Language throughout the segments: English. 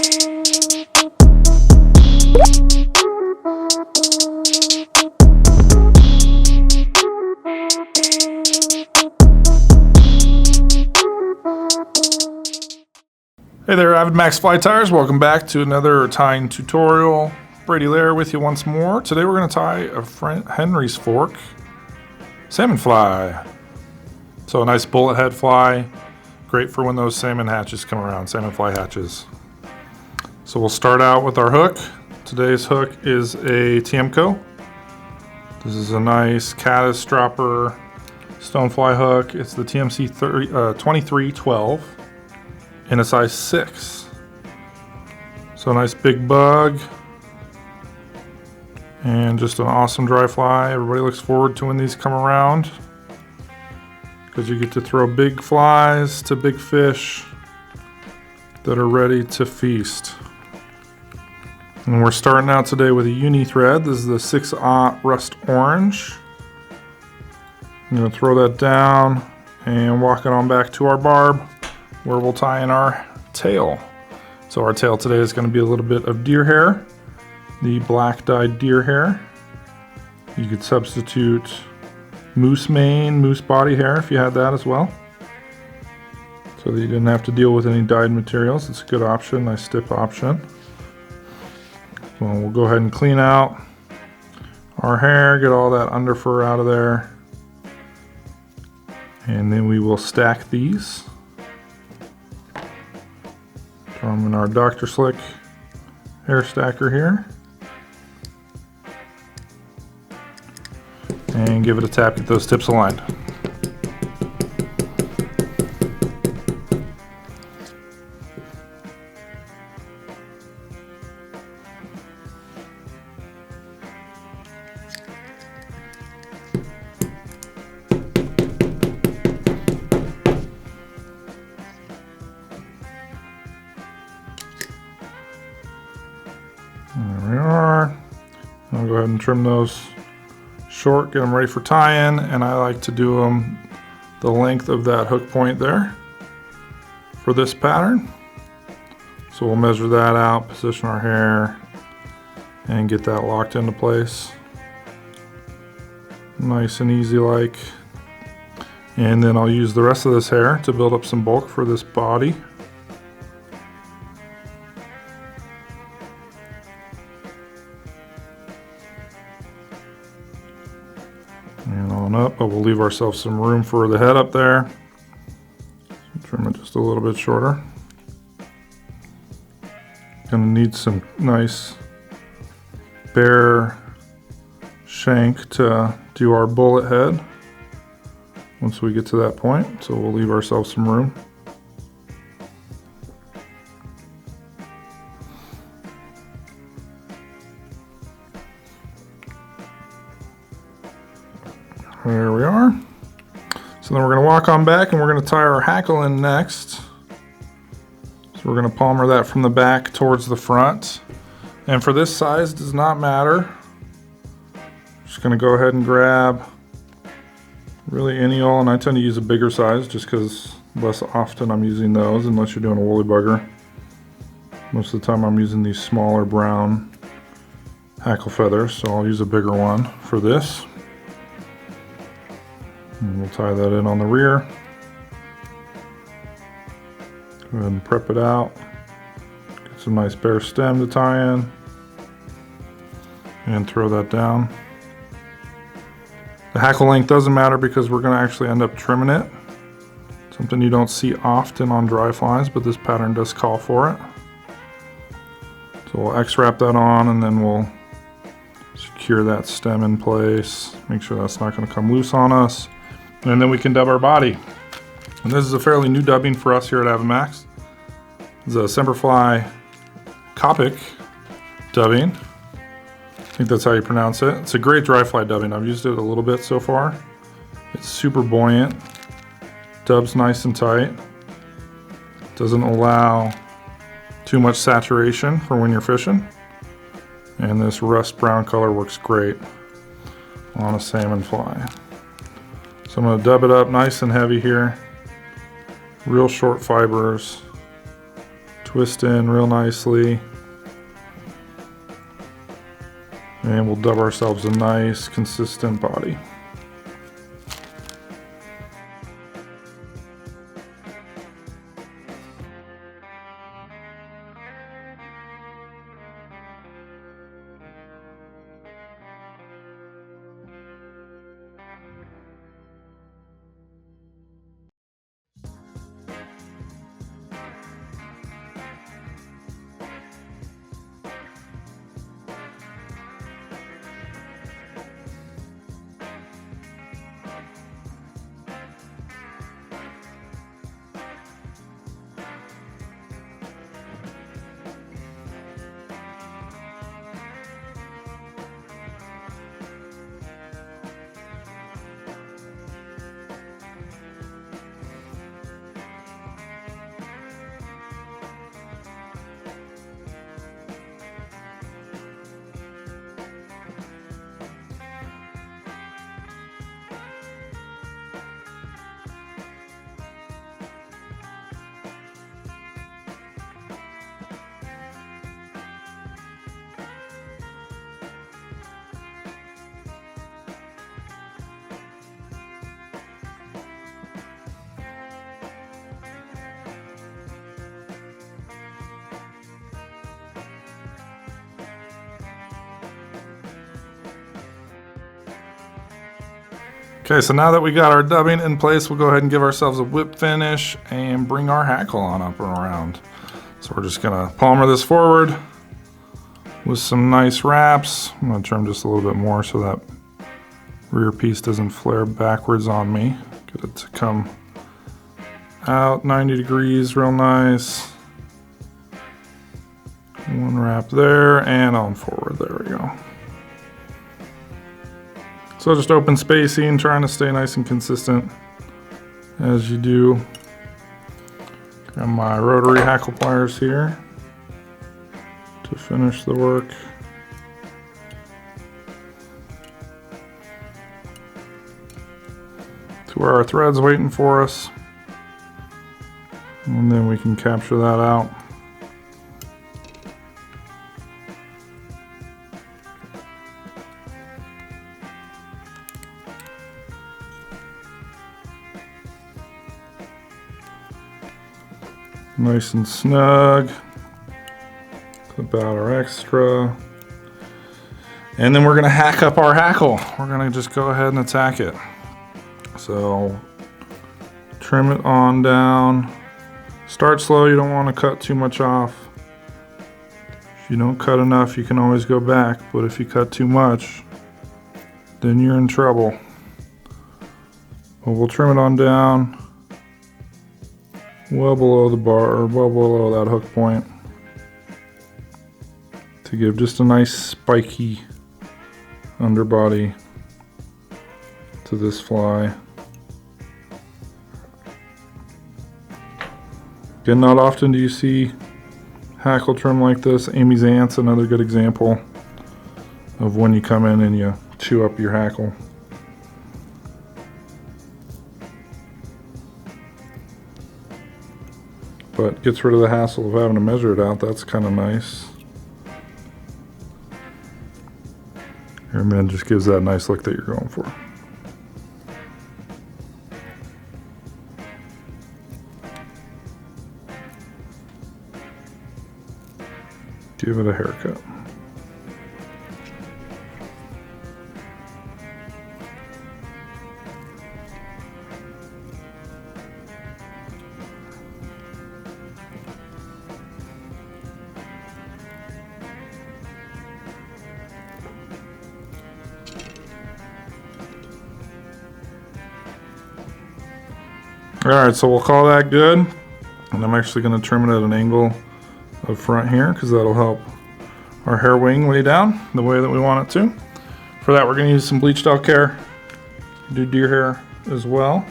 Hey there, AvidMax Fly Tires. Welcome back to another tying tutorial. Brady there with you once more. Today we're going to tie a Henry's fork salmon fly. So a nice bullet head fly, great for when those salmon hatches come around, Salmonfly hatches. So we'll start out with our hook. Today's hook is a Tiemco. This is a nice caddis dropper stonefly hook. It's the TMC 2312. in a size 6. So a nice big bug and just an awesome dry fly. Everybody looks forward to when these come around because you get to throw big flies to big fish that are ready to feast. And we're starting out today with a uni thread. This is the 6/0 rust orange. I'm going to throw that down and walk it on back to our barb, where we'll tie in our tail. So our tail today is going to be a little bit of deer hair, the black dyed deer hair. You could substitute moose mane, moose body hair if you had that as well, so that you didn't have to deal with any dyed materials. It's a good option, nice stiff option. So we'll go ahead and clean out our hair, get all that under fur out of there, and then we will stack these. Throw them in our Dr. Slick hair stacker here. And give it a tap, get those tips aligned. There we are. I'll go ahead and trim those short, get them ready for tie-in, and I like to do them the length of that hook point there for this pattern. So we'll measure that out, position our hair, and get that locked into place. Nice and easy like. And then I'll use the rest of this hair to build up some bulk for this body. And on up, but we'll leave ourselves some room for the head up there. So trim it just a little bit shorter. Gonna need some nice bare shank to do our bullet head once we get to that point, so we'll leave ourselves some room. There we are. So then we're going to walk on back and we're going to tie our hackle in next. So we're going to palmer that from the back towards the front. And for this size, it does not matter. Just going to go ahead and grab really any old, and I tend to use a bigger size just because less often I'm using those unless you're doing a woolly bugger. Most of the time I'm using these smaller brown hackle feathers, so I'll use a bigger one for this. And we'll tie that in on the rear. Go ahead and prep it out. Get some nice bare stem to tie in. And throw that down. The hackle length doesn't matter because we're going to actually end up trimming it. Something you don't see often on dry flies, but this pattern does call for it. So we'll X-wrap that on and then we'll secure that stem in place. Make sure that's not going to come loose on us. And then we can dub our body. And this is a fairly new dubbing for us here at AvidMax. It's a Semperfly Copic dubbing. I think that's how you pronounce it. It's a great dry fly dubbing. I've used it a little bit so far. It's super buoyant. Dubs nice and tight. Doesn't allow too much saturation for when you're fishing. And this rust brown color works great on a salmon fly. So I'm going to dub it up nice and heavy here. Real short fibers twist in real nicely. And we'll dub ourselves a nice, consistent body. Okay, so now that we got our dubbing in place, we'll go ahead and give ourselves a whip finish and bring our hackle on up and around. So we're just gonna palmer this forward with some nice wraps. I'm gonna trim just a little bit more so that rear piece doesn't flare backwards on me. Get it to come out 90 degrees, real nice. One wrap there and on forward, there we go. So just open spacing, trying to stay nice and consistent as you do. Got my rotary hackle pliers here to finish the work. To where our thread's waiting for us. And then we can capture that out. Nice and snug. Clip out our extra. And then we're gonna hack up our hackle. We're gonna just go ahead and attack it. So trim it on down. Start slow, you don't wanna cut too much off. If you don't cut enough, you can always go back, but if you cut too much, then you're in trouble. But we'll trim it on down. Well below the bar, or well below that hook point, to give just a nice spiky underbody to this fly. Again, not often do you see hackle trim like this. Amy's Ant's another good example of when you come in and you chew up your hackle. But gets rid of the hassle of having to measure it out. That's kind of nice. And then just gives that nice look that you're going for. Give it a haircut. Alright, so we'll call that good. And I'm actually going to trim it at an angle up front here because that'll help our hair wing lay down the way that we want it to. For that, we're going to use some bleached elk hair. Do deer hair as well.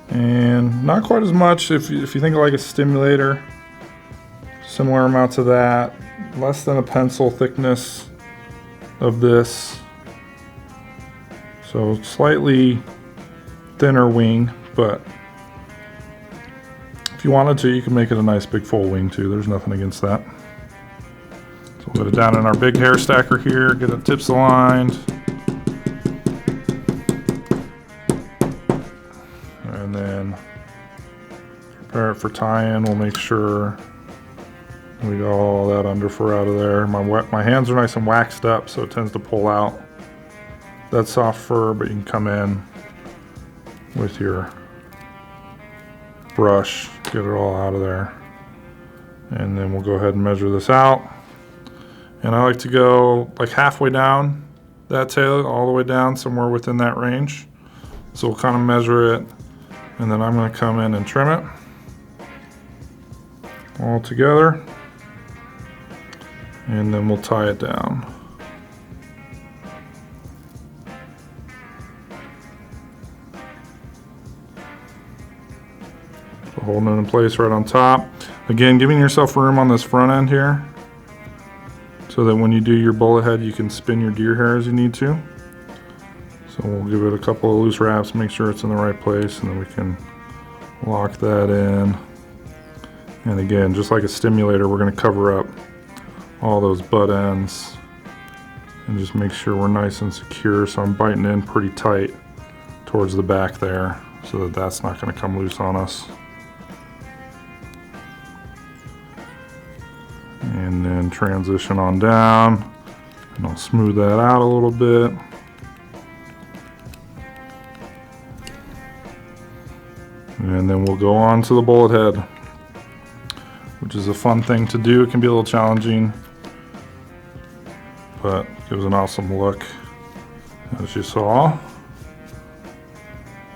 And not quite as much if you think of like a stimulator. Similar amount to that. Less than a pencil thickness of this. So slightly thinner wing, but If you wanted to, you can make it a nice big full wing too. There's nothing against that. So we'll put it down in our big hair stacker here, get the tips aligned. And then prepare it for tie-in. We'll make sure we got all that underfur out of there. My hands are nice and waxed up, so it tends to pull out that soft fur, but you can come in with your brush, get it all out of there. And then we'll go ahead and measure this out. And I like to go like halfway down that tail, all the way down, somewhere within that range. So we'll kind of measure it, and then I'm going to come in and trim it all together. And then we'll tie it down. So holding it in place right on top. Again, giving yourself room on this front end here so that when you do your bullet head, you can spin your deer hair as you need to. So we'll give it a couple of loose wraps, make sure it's in the right place, and then we can lock that in. And again, just like a stimulator, we're going to cover up all those butt ends and just make sure we're nice and secure. So I'm biting in pretty tight towards the back there so that that's not going to come loose on us. And then transition on down, and I'll smooth that out a little bit. And then we'll go on to the bullet head, which is a fun thing to do. It can be a little challenging, but gives an awesome look, as you saw.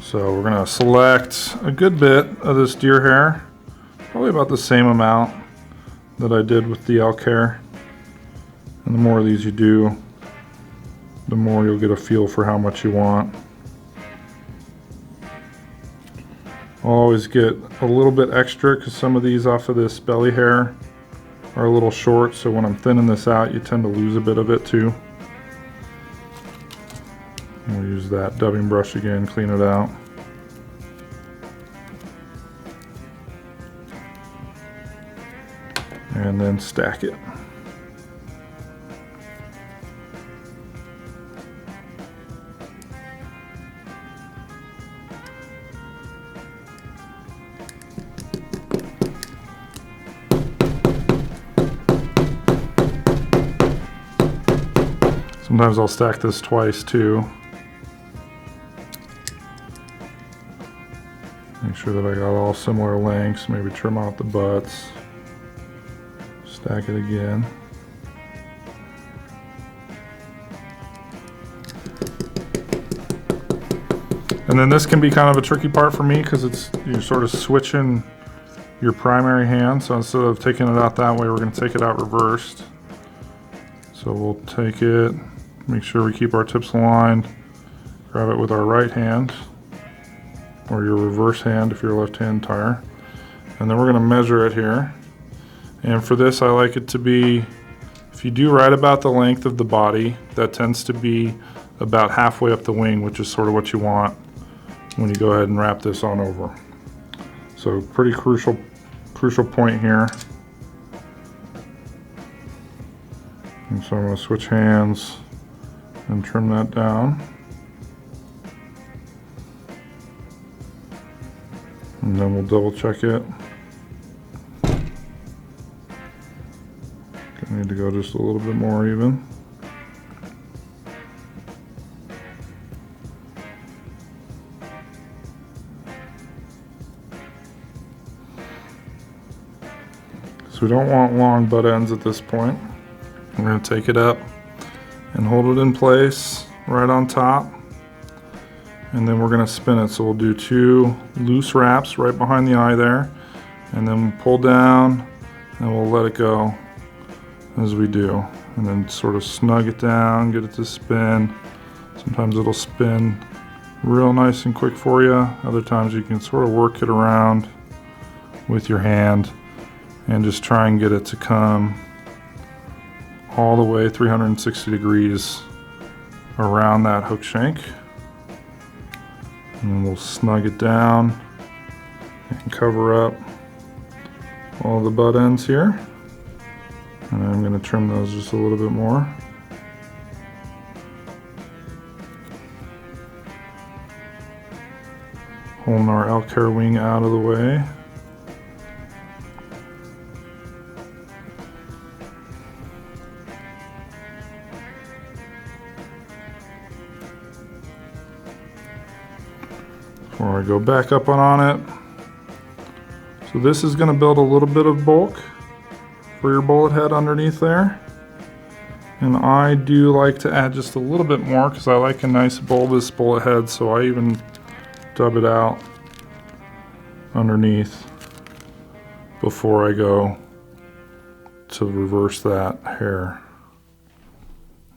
So we're gonna select a good bit of this deer hair, probably about the same amount that I did with the elk hair. And the more of these you do, the more you'll get a feel for how much you want. I'll always get a little bit extra because some of these off of this belly hair are a little short, so when I'm thinning this out, you tend to lose a bit of it too. We'll use that dubbing brush again, clean it out. And then stack it. Sometimes I'll stack this twice too. Make sure that I got all similar lengths, maybe trim out the butts. Stack it again. And then this can be kind of a tricky part for me because you're sort of switching your primary hand. So instead of taking it out that way, we're going to take it out reversed. So we'll take it, make sure we keep our tips aligned, grab it with our right hand or your reverse hand if you're a left-hand tire. And then we're going to measure it here. And for this, I like it to be, if you do right about the length of the body, that tends to be about halfway up the wing, which is sort of what you want when you go ahead and wrap this on over. So pretty crucial point here. And so I'm going to switch hands and trim that down. And then we'll double check it. I need to go just a little bit more even. So we don't want long butt ends at this point. We're going to take it up and hold it in place right on top. And then we're going to spin it. So we'll do 2 loose wraps right behind the eye there. And then pull down and we'll let it go as we do, and then sort of snug it down, get it to spin. Sometimes it'll spin real nice and quick for you. Other times you can sort of work it around with your hand and just try and get it to come all the way 360 degrees around that hook shank. And we'll snug it down and cover up all the butt ends here. And I'm going to trim those just a little bit more. Holding our elk hair wing out of the way. Before I go back up on it. So this is going to build a little bit of bulk for your bullet head underneath there. And I do like to add just a little bit more because I like a nice bulbous bullet head, so I even dub it out underneath before I go to reverse that hair.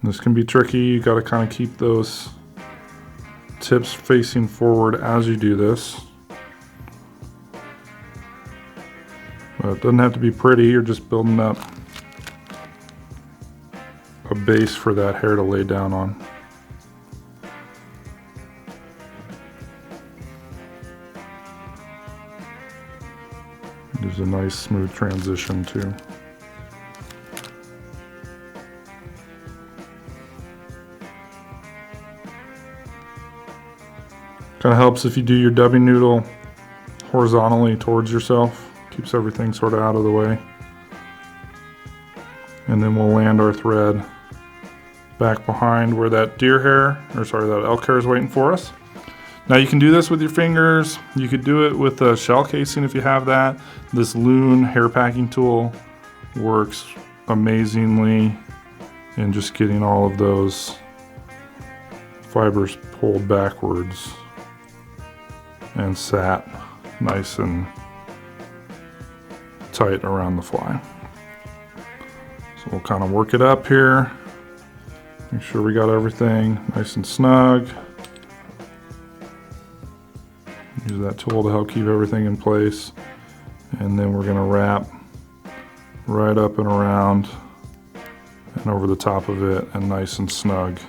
This can be tricky. You got to kind of keep those tips facing forward as you do this. But it doesn't have to be pretty. You're just building up a base for that hair to lay down on. There's a nice smooth transition too. Kind of helps if you do your dubbing noodle horizontally towards yourself. Keeps everything sort of out of the way. And then we'll land our thread back behind where that deer hair, or sorry, that elk hair is waiting for us. Now you can do this with your fingers. You could do it with a shell casing if you have that. This Loon hair packing tool works amazingly in just getting all of those fibers pulled backwards and sat nice and tight around the fly. So we'll kind of work it up here. Make sure we got everything nice and snug. Use that tool to help keep everything in place. And then we're going to wrap right up and around and over the top of it and nice and snug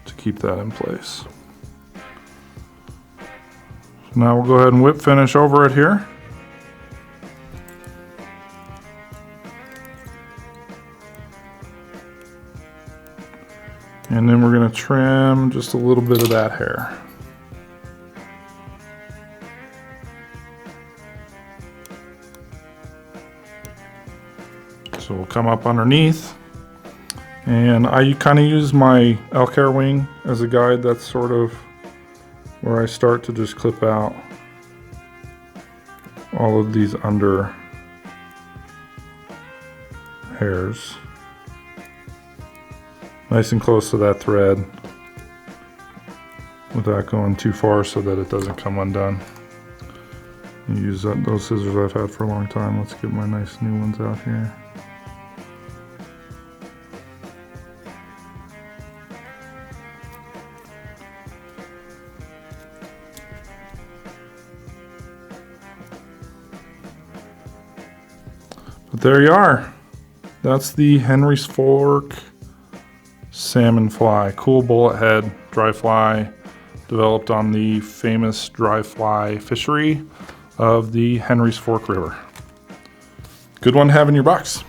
to keep that in place. So now we'll go ahead and whip finish over it here. And then we're going to trim just a little bit of that hair. So we'll come up underneath, and I kind of use my elk hair wing as a guide. That's sort of where I start to just clip out all of these under hairs. Nice and close to that thread without going too far so that it doesn't come undone. Use those scissors I've had for a long time. Let's get my nice new ones out here. But there you are. That's the Henry's Fork salmon fly. Cool bullet head dry fly developed on the famous dry fly fishery of the Henry's Fork River. Good one to have in your box.